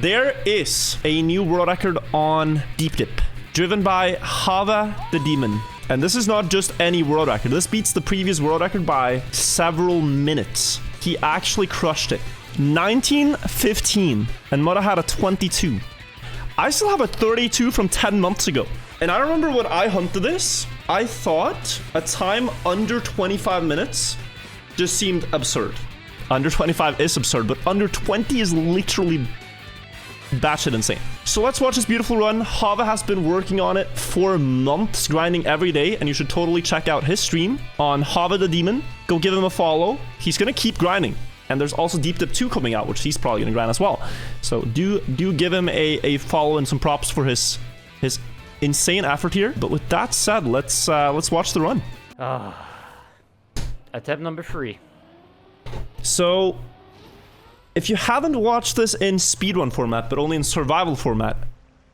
There is a new world record on Deep Dip, driven by Hava the Demon. And this is not just any world record. This beats the previous world record by several minutes. He actually crushed it. 1915, and Mudda had a 22. I still have a 32 from 10 months ago. And I remember when I hunted this, I thought a time under 25 minutes just seemed absurd. Under 25 is absurd, but under 20 is literally batshit insane. So let's watch this beautiful run. Hava has been working on it for months, grinding every day, and you should totally check out his stream on Hava the Demon. Go give him a follow. He's gonna keep grinding. And there's also Deep Dip 2 coming out, which he's probably gonna grind as well. So do give him a follow and some props for his insane effort here. But with that said, let's watch the run. Attempt number 3. So, if you haven't watched this in speedrun format, but only in survival format,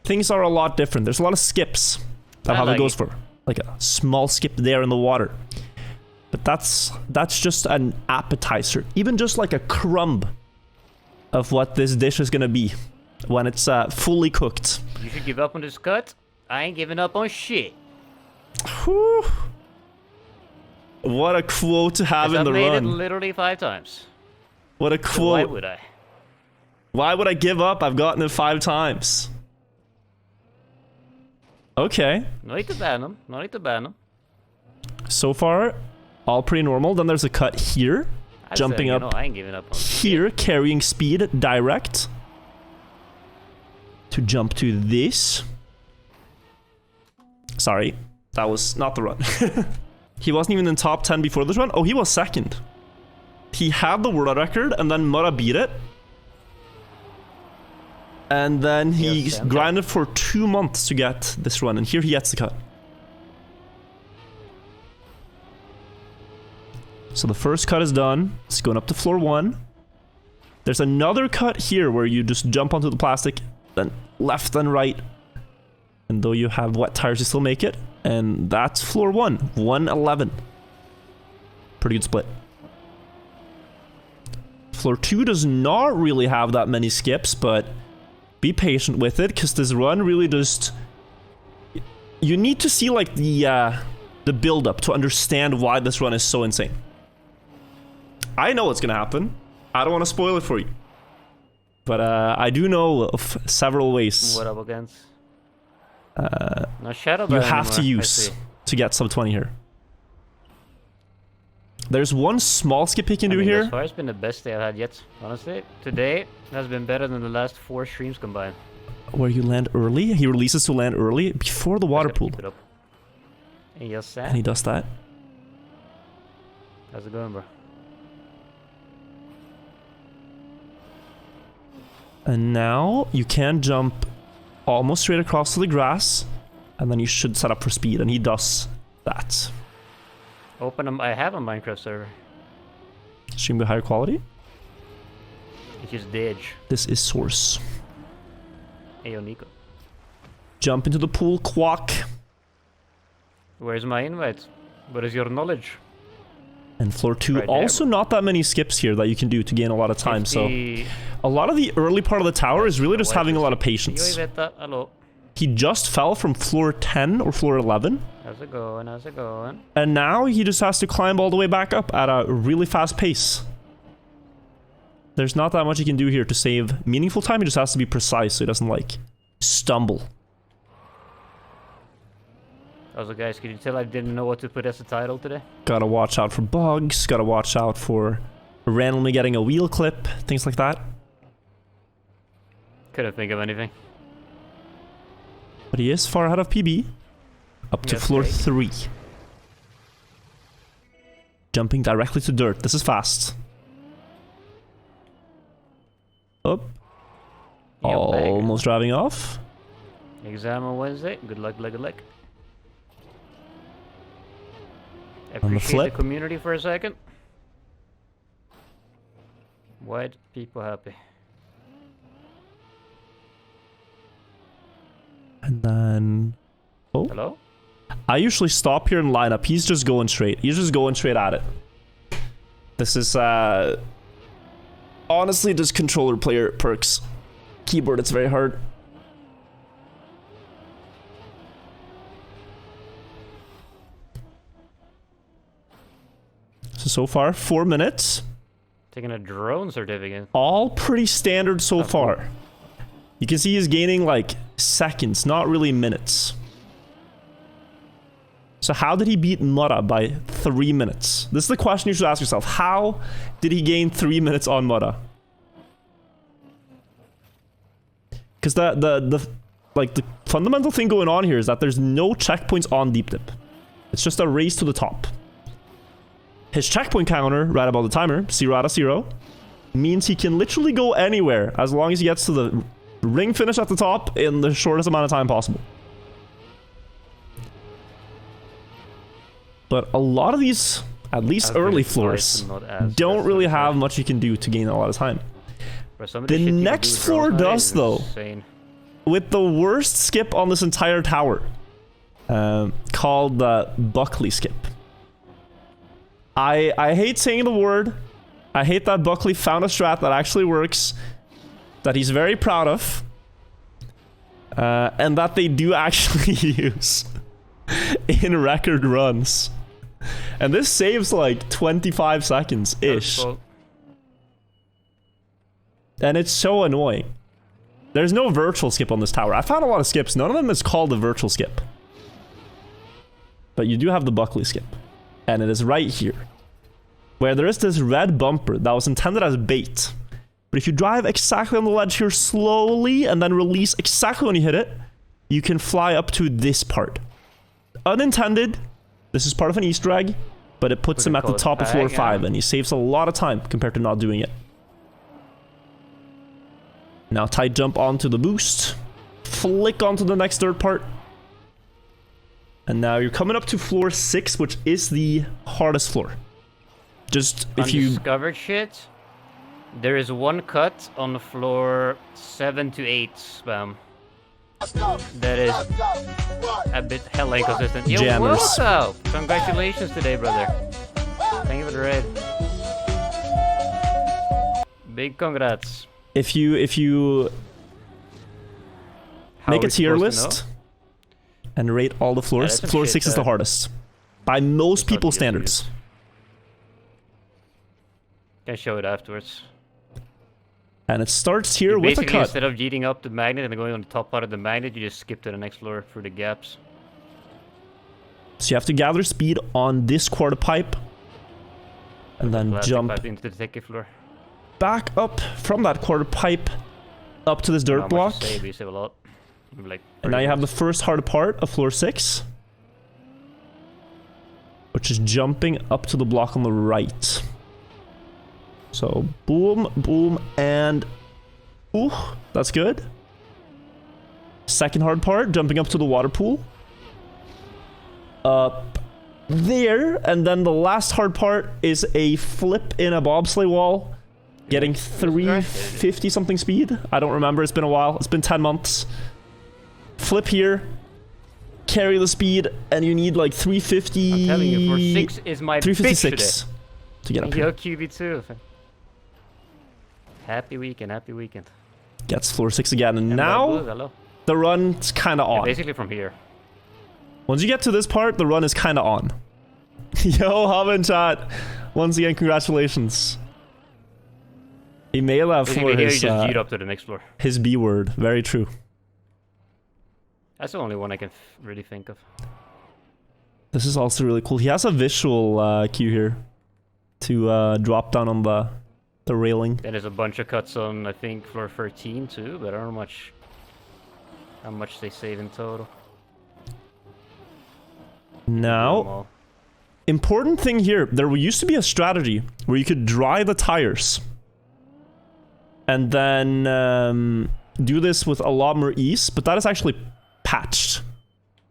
things are a lot different. There's a lot of skips that Hava goes for. Like a small skip there in the water. But that's just an appetizer. Even just like a crumb of what this dish is gonna be when it's fully cooked. You should give up on this cut. I ain't giving up on shit. Whew. What a quote to have in the run. I've made it literally 5 times. What a quote. So why would I? Why would I give up? I've gotten it 5 times. Okay. No need to ban him. No need to ban him. So far, all pretty normal. Then there's a cut here. Jumping up I ain't giving up on here, carrying speed direct. To jump to this. Sorry, that was not the run. He wasn't even in top 10 before this run. Oh, he was second. He had the world record, and then Mudda beat it. And then he grinded for 2 months to get this run, and here he gets the cut. So the first cut is done. It's going up to floor 1. There's another cut here where you just jump onto the plastic, then left and right. And though you have wet tires, you still make it. And that's floor 1, 111. Pretty good split. Floor 2 does not really have that many skips, but be patient with it, because this run really just... You need to see like the build-up to understand why this run is so insane. I know what's gonna happen. I don't want to spoil it for you. But I do know of several ways. What up against? No shadow you have to use to get sub 20 here. There's one small skip he can do here. So far, it's been the best day I've had yet. Honestly, today has been better than the last 4 streams combined. Where you land early? He releases to land early before the water pool. Keep it up. And yes, sir. And he does that. How's it going, bro? And now you can jump almost straight across to the grass, and then you should set up for speed, and he does that. I have a Minecraft server. Stream be higher quality? It's just Didge. This is source. Ayo, Nico. Jump into the pool, quack. Where's my invite? What is your knowledge? And floor 2, right also not that many skips here that you can do to gain a lot of time, so... A lot of the early part of the tower is really just having a lot of patience. Hello. He just fell from floor 10 or floor 11. How's it going? How's it going? And now he just has to climb all the way back up at a really fast pace. There's not that much he can do here to save meaningful time. He just has to be precise so he doesn't, like, stumble. Also, guys, can you tell I didn't know what to put as a title today? Gotta watch out for bugs. Gotta watch out for randomly getting a wheel clip. Things like that. Couldn't think of anything. But he is far ahead of PB. Up to floor 3. Jumping directly to dirt. This is fast. Up. Almost driving off. Exam on Wednesday. Good luck, good luck. On the flip. The community for a second. White people happy. And then... Oh. Hello? I usually stop here and line up. He's just going straight. He's just going straight at it. This is, honestly, just controller player perks. keyboard, it's very hard. So far, 4 minutes. Taking a drone certificate. All pretty standard so far. Cool. You can see he's gaining like seconds, not really minutes. So how did he beat Mutta by 3 minutes? This is the question you should ask yourself. How did he gain 3 minutes on Mutta? Because the fundamental thing going on here is that there's no checkpoints on deep dip. It's just a race to the top. His checkpoint counter, right above the timer, 0 out of 0, means he can literally go anywhere as long as he gets to the ring finish at the top in the shortest amount of time possible. But a lot of these, at least early floors, don't really have much you can do to gain a lot of time. The next floor does, though, with the worst skip on this entire tower, called the Buckley skip. I hate saying the word. I hate that Buckley found a strat that actually works, that he's very proud of, and that they do actually use in record runs. And this saves like 25 seconds-ish. And it's so annoying. There's no virtual skip on this tower. I found a lot of skips. None of them is called a virtual skip. But you do have the Buckley skip. And it is right here, where there is this red bumper that was intended as bait. But if you drive exactly on the ledge here slowly and then release exactly when you hit it, you can fly up to this part. Unintended. This is part of an Easter egg, but it puts him at the top of floor 5, and he saves a lot of time compared to not doing it. Now tight jump onto the boost. Flick onto the next dirt part. And now you're coming up to floor 6, which is the hardest floor. Just if you discovered shit, there is one cut on the floor 7 to 8 spam. That is a bit hella inconsistent. Yo, Jammers. what's up? Congratulations today, brother. Thank you for the raid. Big congrats. If you make a tier list and rate all the floors, floor 6 is the hardest. By most people's standards. Can show it afterwards. And it starts here with a cut. Instead of yeeting up the magnet and going on the top part of the magnet, you just skip to the next floor through the gaps. So you have to gather speed on this quarter pipe. And then jump pipe into the ticket floor. Back up from that quarter pipe up to this dirt block. You save a lot. Like, and now you have the first hard part of floor 6, which is jumping up to the block on the right. So boom, boom, and ooh, that's good. Second hard part, jumping up to the water pool. Up there, and then the last hard part is a flip in a bobsleigh wall. Getting 350 something speed. I don't remember, it's been a while. It's been 10 months. Flip here. Carry the speed, and you need like 350. I'm telling you, floor 6 is my 356 to get up here. Yo, QB2. Happy weekend, happy weekend. Gets floor 6 again, and now the run's kind of on. Basically from here. Once you get to this part, the run is kind of on. Yo, Hub in chat. Once again, congratulations. He may have for his, just up to the next floor. His B word. Very true. That's the only one I can really think of. This is also really cool. He has a visual cue here to drop down on the railing. Then there's a bunch of cuts on, I think, floor 13 too, but I don't know how much they save in total. Now, important thing here, there used to be a strategy where you could dry the tires and then do this with a lot more ease, but that is actually patched.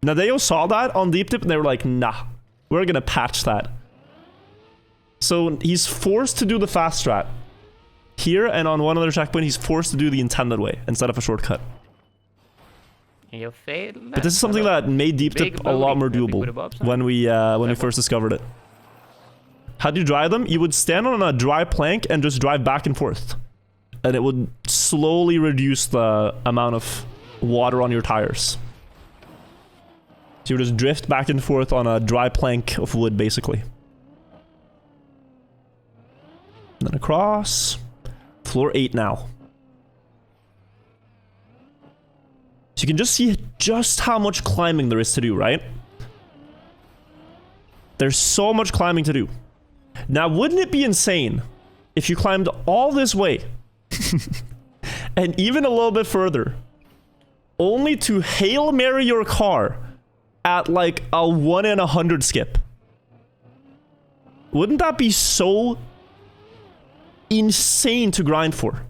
Nadeo saw that on Deep Dip and they were like, nah, we're gonna patch that. So he's forced to do the fast strat here, and on one other checkpoint he's forced to do the intended way instead of a shortcut. But this is something that made Deep Dip a lot more doable when we first discovered it. How do you dry them? You would stand on a dry plank and just drive back and forth. and it would slowly reduce the amount of water on your tires. So you just drift back and forth on a dry plank of wood, basically. And then across. Floor 8 now. So you can just see just how much climbing there is to do, right? There's so much climbing to do. Now, wouldn't it be insane if you climbed all this way and even a little bit further, only to Hail Mary your car at like a 1 in 100 skip? Wouldn't that be so insane to grind for?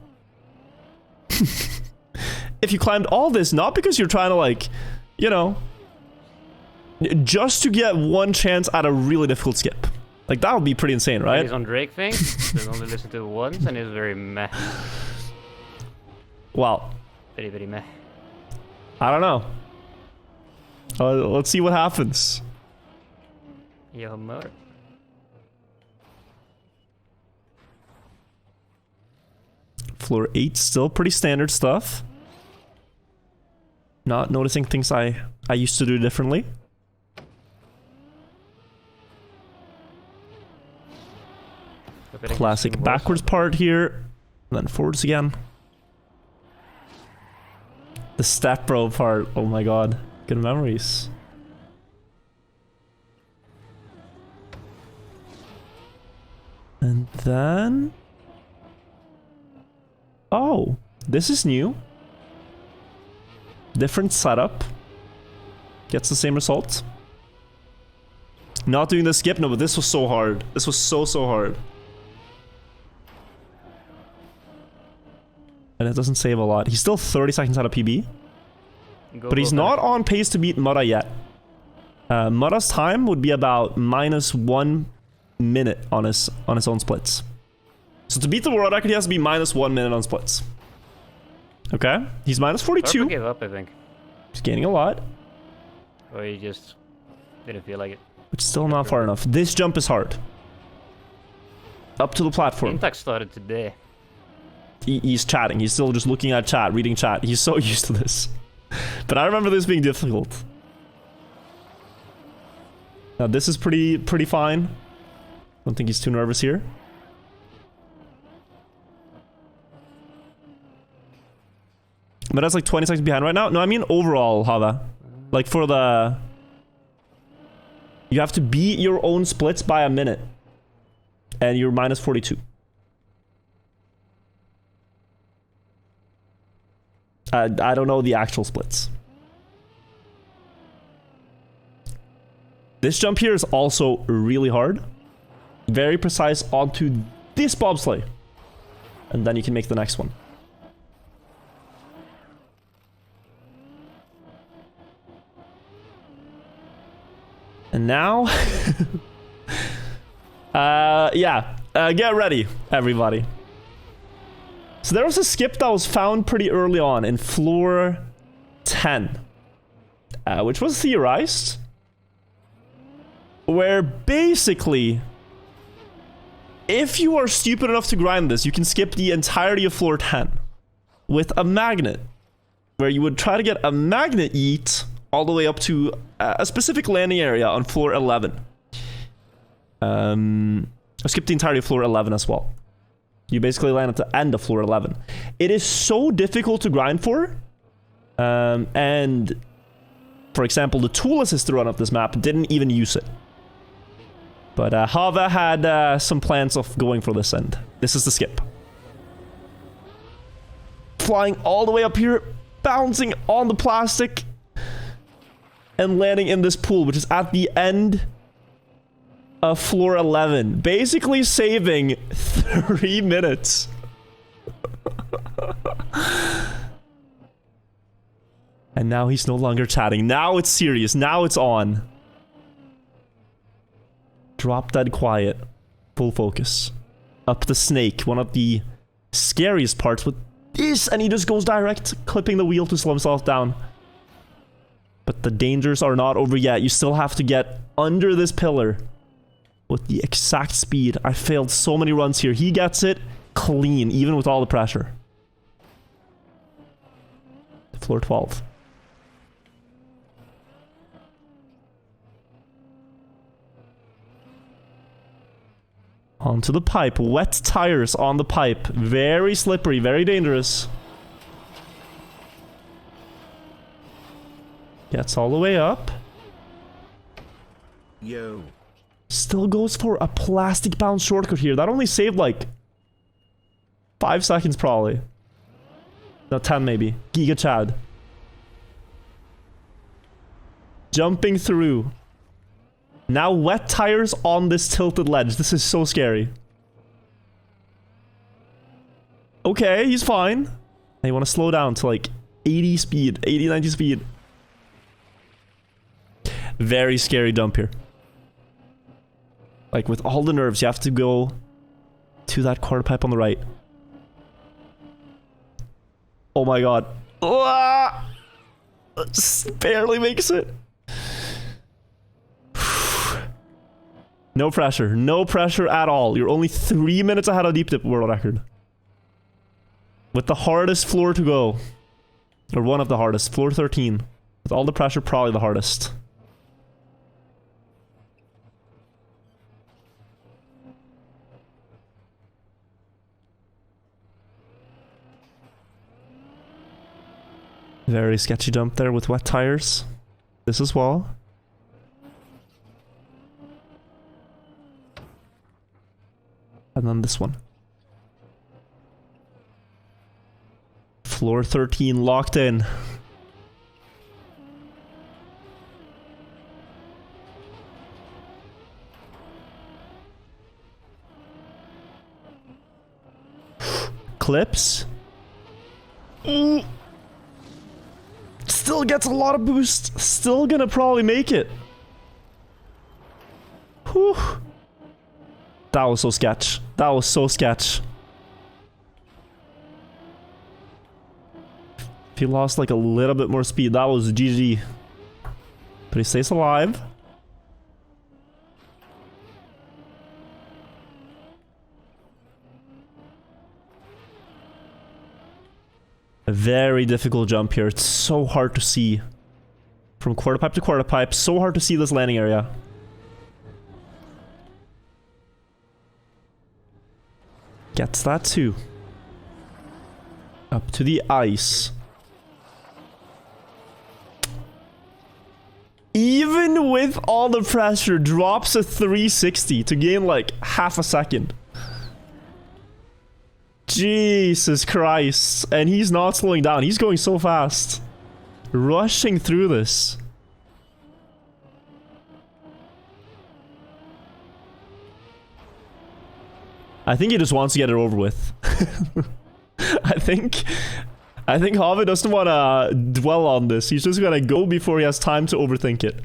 If you climbed all this, not because you're trying to, like, you know, just to get one chance at a really difficult skip. Like, that would be pretty insane, right? He's on Drake thing. They only listen to it once, and it's very meh. Well, Very, very meh. I don't know. Let's see what happens. Yeah, humor. Floor 8, still pretty standard stuff. Not noticing things I used to do differently. Classic backwards part here. And then forwards again. The step bro part. Oh my god. Good memories. And then... Oh, this is new. Different setup. Gets the same result. Not doing the skip, no, but this was so hard. This was so hard. And it doesn't save a lot. He's still 30 seconds out of PB. But he's not on pace to beat Mudda yet. Mudda's time would be about -1 minute on his own splits. So to beat the world record, he has to be -1 minute on splits. Okay, he's -42. He gave up, I think. He's gaining a lot. Or he just didn't feel like it. But still not far enough. This jump is hard. Up to the platform. Intact started today. He's chatting. He's still just looking at chat, reading chat. He's so used to this. But I remember this being difficult. Now this is pretty fine. Don't think he's too nervous here. But that's like 20 seconds behind right now. No, I mean overall, Hava. Like for the... You have to beat your own splits by a minute. And you're -42. I don't know the actual splits. This jump here is also really hard. Very precise onto this bobsleigh. And then you can make the next one. And now... get ready, everybody. So there was a skip that was found pretty early on in floor 10. Which was theorized. Where basically... If you are stupid enough to grind this, you can skip the entirety of floor 10. With a magnet. Where you would try to get a magnet yeet all the way up to a specific landing area on floor 11. I skipped the entirety of floor 11 as well. You basically land at the end of floor 11. It is so difficult to grind for. And, for example, the tool assist run of this map didn't even use it. But Hava had some plans of going for this end. This is the skip. Flying all the way up here, bouncing on the plastic, and landing in this pool, which is at the end of floor 11. Basically saving 3 minutes. And now he's no longer chatting. Now it's serious. Now it's on. Drop dead quiet. Full focus. Up the snake. One of the scariest parts with this. And he just goes direct, clipping the wheel to slow himself down. But the dangers are not over yet. You still have to get under this pillar with the exact speed. I failed so many runs here. He gets it clean, even with all the pressure. Floor 12. Onto the pipe. Wet tires on the pipe. Very slippery, very dangerous. Gets all the way up. Yo. Still goes for a plastic bound shortcut here. That only saved like 5 seconds probably. No, 10 maybe. Giga Chad. Jumping through. Now wet tires on this tilted ledge. This is so scary. Okay, he's fine. Now you want to slow down to like 80 speed. 80, 90 speed. Very scary jump here. Like with all the nerves, you have to go to that quarter pipe on the right. Oh my god. Ah! Barely makes it. No pressure. No pressure at all. You're only 3 minutes ahead of deep dip world record. With the hardest floor to go. Or one of the hardest. Floor 13. With all the pressure, probably the hardest. Very sketchy jump there with wet tires. This as well. And then this one. Floor 13 locked in. Clips. Still gets a lot of boost. Still gonna probably make it. Whew. That was so sketch. That was so sketch. If he lost like a little bit more speed, that was GG. But he stays alive. A very difficult jump here. It's so hard to see. From quarter pipe to quarter pipe. So hard to see this landing area. Gets that too. Up to the ice. Even with all the pressure, drops a 360 to gain like half a second. Jesus Christ. And he's not slowing down. He's going so fast. Rushing through this. I think he just wants to get it over with. I think Harvey doesn't want to dwell on this. He's just gonna go before he has time to overthink it.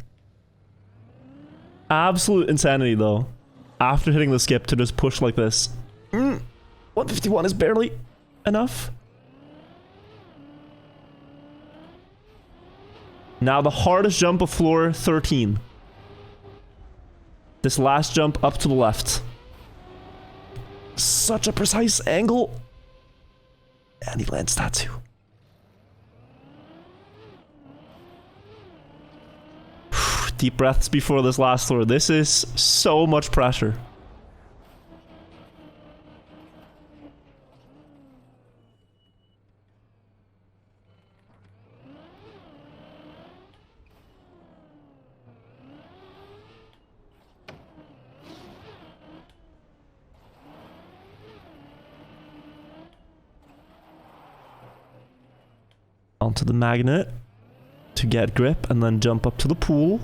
Absolute insanity though. After hitting the skip to just push like this. 151 is barely enough. Now the hardest jump of floor 13. This last jump up to the left. Such a precise angle. And he lands that too. Deep breaths before this last floor. This is so much pressure. Onto the magnet to get grip and then jump up to the pool.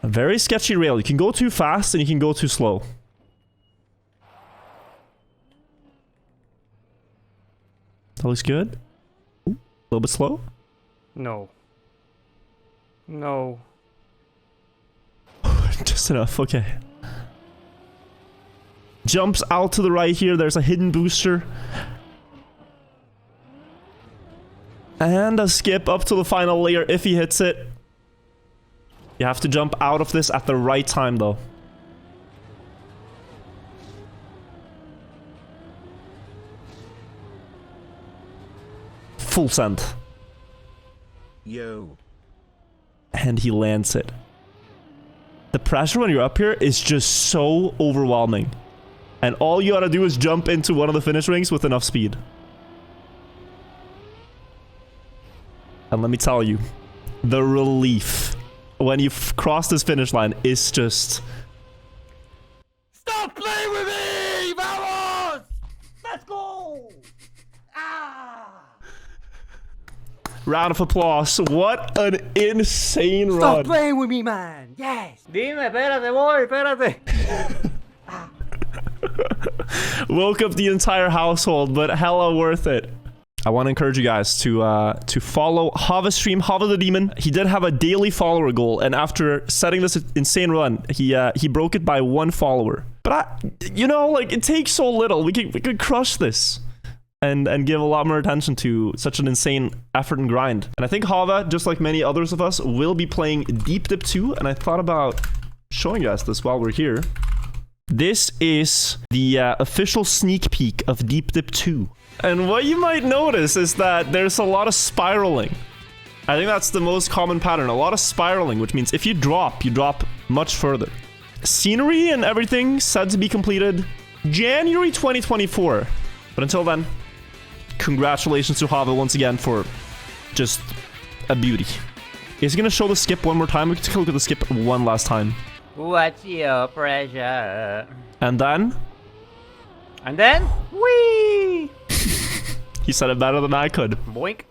A very sketchy rail. You can go too fast and you can go too slow. That looks good. Ooh, a little bit slow. No. No. Just enough, okay. Jumps out to the right here. There's a hidden booster. And a skip up to the final layer if he hits it. You have to jump out of this at the right time though. Full send. Yo. And he lands it. The pressure when you're up here is just so overwhelming. And all you gotta do is jump into one of the finish rings with enough speed. And let me tell you, the relief when you cross this finish line is just... Stop playing with me! Vamos! Let's go! Ah! Round of applause. What an insane run. Stop playing with me, man! Yes! Dime, espérate, voy, espérate. Woke up the entire household, but hella worth it. I want to encourage you guys to follow Hava's stream, Hava the Demon. He did have a daily follower goal, and after setting this insane run, he broke it by 1 follower. But you know, like, it takes so little. We could crush this and give a lot more attention to such an insane effort and grind. And I think Hava, just like many others of us, will be playing Deep Dip 2, and I thought about showing you guys this while we're here. This is the official sneak peek of Deep Dip 2. And what you might notice is that there's a lot of spiraling. I think that's the most common pattern. A lot of spiraling, which means if you drop much further. Scenery and everything said to be completed January 2024. But until then, congratulations to Hava once again for just a beauty. Is he gonna show the skip one more time? We can take a look at the skip one last time. What's your pressure? And then? And then? Whee! He said it better than I could. Boink.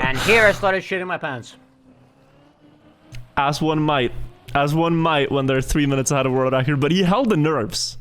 And here I started shitting my pants. As one might when they're 3 minutes ahead of world record, but he held the nerves.